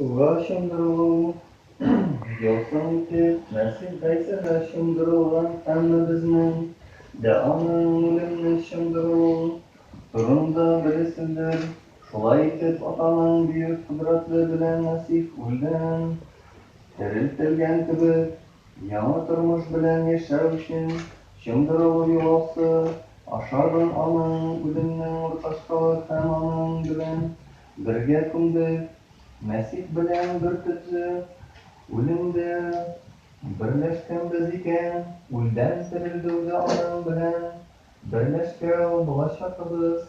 Uğraşındırılım, yolsun ki nasip kaysa şındırılan hamımızın de anın ölümünü şındırılım. Durumda birisidir, şulay etip atanın büyük kudretli bilen nasip ulden. Teriltilgen gibi, yanı turmuş bilen yaşar için şındırılı yuvası, aşağıdan anın ölümünün ortaşkalı hem anın bilen birge kundu. Nasip bilen bir tüzü, ölümde birleşken biz iken, uldan tirildi anın bilen, birleşken bulaşakımız,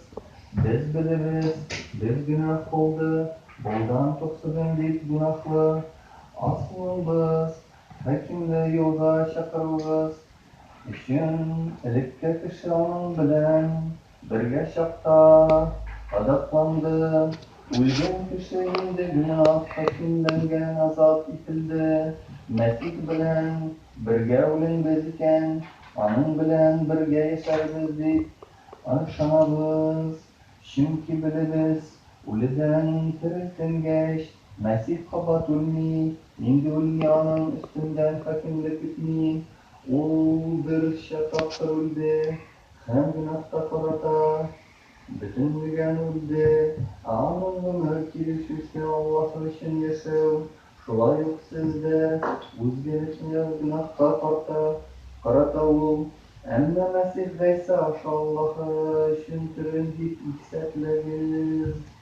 biz biliriz, biz günah oldu, boldan toksudun deyip günahlı, aslında biz, hakimle yolga şakırırız, için ilikke kişi onun bilen, birge şakta, adaklandı. Uygun kişiyinde günah hakimlengen azap itildi. Mesih bilen birge ölün beziken, anın bilen birge yaşarız deyip arşanabız. Çünkü biliriz, ölüden tiriltingeç, Mesih kabat ölmi, indi ölyanın üstünden hakimlik etmi. Ol bir şakakta öldü, hem günahta karata, bütün dügen öldü. Anın ömür kirişirse Allah için yaşav. Şulay yok sizde, o'zgarishni günahqa qarata ol. Әмма Мәсих Гайса аша Аллаһы өчен төрен дип исәпләгез.